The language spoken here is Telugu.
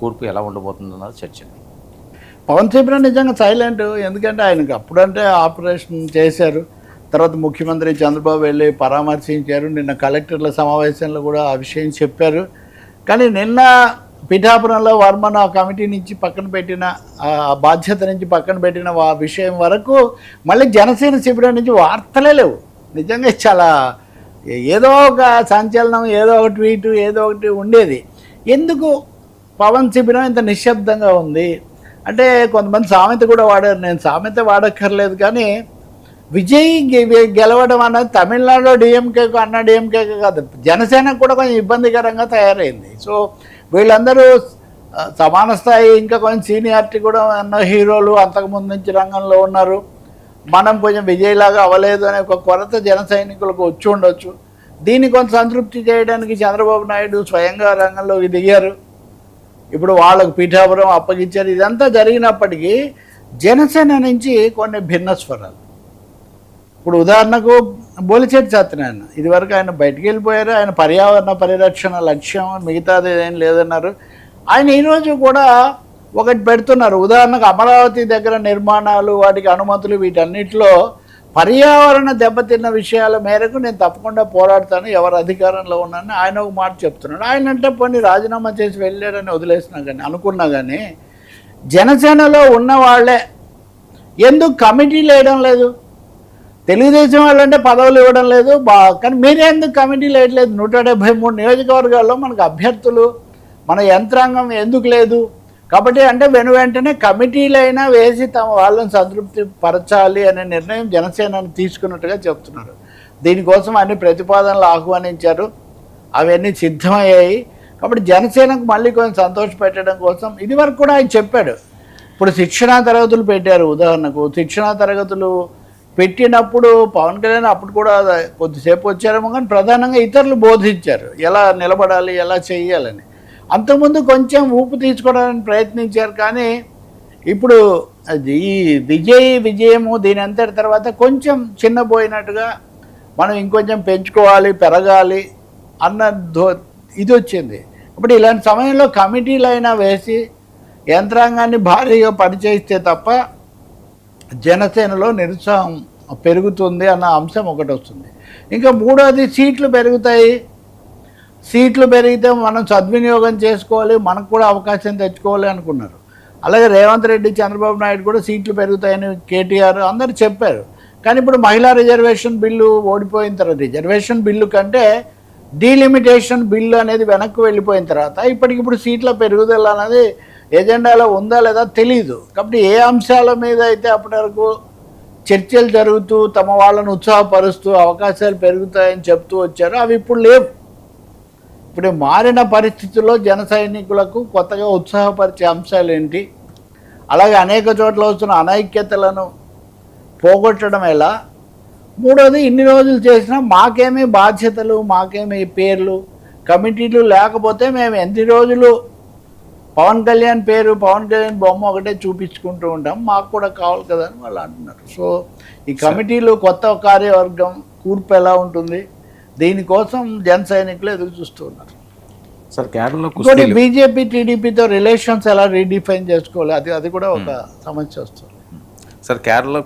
కూర్పు ఎలా ఉండబోతుందన్నది చర్చ. పవన్ కళ్యాణ్ నిజంగా సైలెంట్. ఎందుకంటే ఆయనకు అప్పుడంటే ఆపరేషన్ చేశారు, తర్వాత ముఖ్యమంత్రి చంద్రబాబు వెళ్ళి పరామర్శించారు, నిన్న కలెక్టర్ల సమావేశంలో కూడా ఆ విషయం చెప్పారు. కానీ నిన్న పిఠాపురంలో వర్మను ఆ కమిటీ నుంచి పక్కన పెట్టిన, ఆ బాధ్యత నుంచి పక్కన పెట్టిన విషయం వరకు మళ్ళీ జనసేన శిబిరం నుంచి వార్తలే లేవు. నిజంగా చాలా ఏదో ఒక సంచలనం, ఏదో ఒక ట్వీటు, ఏదో ఒకటి ఉండేది. ఎందుకు పవన్ శిబిరం ఇంత నిశ్శబ్దంగా ఉంది అంటే, కొంతమంది సామెత కూడా వాడారు. నేను సామెత వాడక్కర్లేదు, కానీ విజయ్ గెలవడం అనేది తమిళనాడులో డిఎంకేకు అన్నా డిఎంకేకు కాదు, జనసేనకు కూడా కొంచెం ఇబ్బందికరంగా తయారైంది. సో వీళ్ళందరూ సమాన స్థాయి, ఇంకా కొంచెం సీనియారిటీ కూడా ఉన్న హీరోలు అంతకుముందు నుంచి రంగంలో ఉన్నారు. మనం కొంచెం విజయ్లాగా అవ్వలేదు అనే ఒక కొరత జన సైనికులకు వచ్చి ఉండొచ్చు. దీన్ని కొంచెం సంతృప్తి చేయడానికి చంద్రబాబు నాయుడు స్వయంగా రంగంలోకి దిగారు. ఇప్పుడు వాళ్ళకు పీఠాపురం అప్పగించారు. ఇదంతా జరిగినప్పటికీ జనసేన నుంచి కొన్ని భిన్న స్వరాలు. ఇప్పుడు ఉదాహరణకు బోలిశెట్టి సత్యనారాయణ, ఇదివరకు ఆయన బయటికి వెళ్ళిపోయారు, ఆయన పర్యావరణ పరిరక్షణ లక్ష్యం మిగతాది ఏం లేదన్నారు. ఆయన ఈరోజు కూడా ఒకటి పెడుతున్నారు. ఉదాహరణకు అమరావతి దగ్గర నిర్మాణాలు, వాటికి అనుమతులు, వీటన్నిటిలో పర్యావరణ దెబ్బతిన్న విషయాల మేరకు నేను తప్పకుండా పోరాడతాను, ఎవరు అధికారంలో ఉన్నానని ఆయన ఒక మాట చెప్తున్నాడు. ఆయన అంటే పోనీ రాజీనామా చేసి వెళ్ళారని వదిలేసినా కానీ అనుకున్నా కానీ, జనసేనలో ఉన్న వాళ్ళే ఎందుకు కమిటీలు వేయడం లేదు? తెలుగుదేశం వాళ్ళంటే పదవులు ఇవ్వడం లేదు, కానీ మీరే ఎందుకు కమిటీలు వేయట్లేదు? 173 నియోజకవర్గాల్లో మనకు అభ్యర్థులు, మన యంత్రాంగం ఎందుకు లేదు? కాబట్టి అంటే వెంటనే కమిటీలైనా వేసి తమ వాళ్ళని సంతృప్తి పరచాలి అనే నిర్ణయం జనసేనని తీసుకున్నట్టుగా చెప్తున్నారు. దీనికోసం అన్ని ప్రతిపాదనలు ఆహ్వానించారు, అవన్నీ సిద్ధమయ్యాయి. కాబట్టి జనసేనకు మళ్ళీ కొంచెం సంతోషపెట్టడం కోసం ఇదివరకు కూడా ఆయన చెప్పాడు. ఇప్పుడు శిక్షణా తరగతులు పెట్టారు. ఉదాహరణకు శిక్షణా తరగతులు పెట్టినప్పుడు పవన్ కళ్యాణ్ అప్పుడు కూడా కొద్దిసేపు వచ్చారేమో, కానీ ప్రధానంగా ఇతరులు బోధించారు ఎలా నిలబడాలి, ఎలా చేయాలని. అంతకుముందు కొంచెం ఊపు తీసుకోవడానికి ప్రయత్నించారు, కానీ ఇప్పుడు ఈ విజయము దీని అంతటి తర్వాత కొంచెం చిన్నపోయినట్టుగా, మనం ఇంకొంచెం పెంచుకోవాలి, పెరగాలి అన్న ఇది వచ్చింది. ఇప్పుడు ఇలాంటి సమయంలో కమిటీలైనా వేసి యంత్రాంగాన్ని భారీగా పనిచేస్తే తప్ప జనసేనలో నిరుత్సాహం పెరుగుతుంది అన్న అంశం ఒకటి వస్తుంది. ఇంకా మూడోది సీట్లు పెరుగుతాయి. సీట్లు పెరిగితే మనం సద్వినియోగం చేసుకోవాలి, మనకు కూడా అవకాశం తెచ్చుకోవాలి అనుకున్నారు. అలాగే రేవంత్ రెడ్డి, చంద్రబాబు నాయుడు కూడా సీట్లు పెరుగుతాయని కేటీఆర్ అందరూ చెప్పారు. కానీ ఇప్పుడు మహిళా రిజర్వేషన్ బిల్లు ఓడిపోయిన తర్వాత, రిజర్వేషన్ బిల్లు కంటే డీలిమిటేషన్ బిల్లు అనేది వెనక్కి వెళ్ళిపోయిన తర్వాత ఇప్పటికిప్పుడు సీట్ల పెరుగుదల అనేది ఎజెండాలో ఉందా లేదా తెలీదు. కాబట్టి ఏ అంశాల మీద అయితే అప్పటి వరకు చర్చలు జరుగుతూ తమ వాళ్ళను ఉత్సాహపరుస్తూ అవకాశాలు పెరుగుతాయని చెప్తూ వచ్చారో అవి ఇప్పుడు లేవు. ఇప్పుడు మారిన పరిస్థితుల్లో జన సైనికులకు కొత్తగా ఉత్సాహపరిచే అంశాలు ఏంటి, అలాగే అనేక చోట్ల వస్తున్న అనైక్యతలను పోగొట్టడం ఎలా, మూడోది ఇన్ని రోజులు చేసినా మాకేమీ బాధ్యతలు, మాకేమీ పేర్లు, కమిటీలు లేకపోతే మేము ఎన్ని రోజులు పవన్ కళ్యాణ్ పేరు, పవన్ కళ్యాణ్ బొమ్మ ఒకటే చూపించుకుంటూ ఉంటాం, మాకు కూడా కావాలి కదా అని వాళ్ళు అంటున్నారు. సో ఈ కమిటీలు, కొత్త కార్యవర్గం కూర్పు ఎలా ఉంటుంది, దీనికోసం జన సైనికులు ఎదురు చూస్తూ ఉన్నారు. సార్ కేరళలో బీజేపీ టీడీపీతో రిలేషన్స్ ఎలా రీడిఫైన్ చేసుకోవాలి, అది కూడా ఒక సమస్య వస్తుంది. సార్ కేరళలో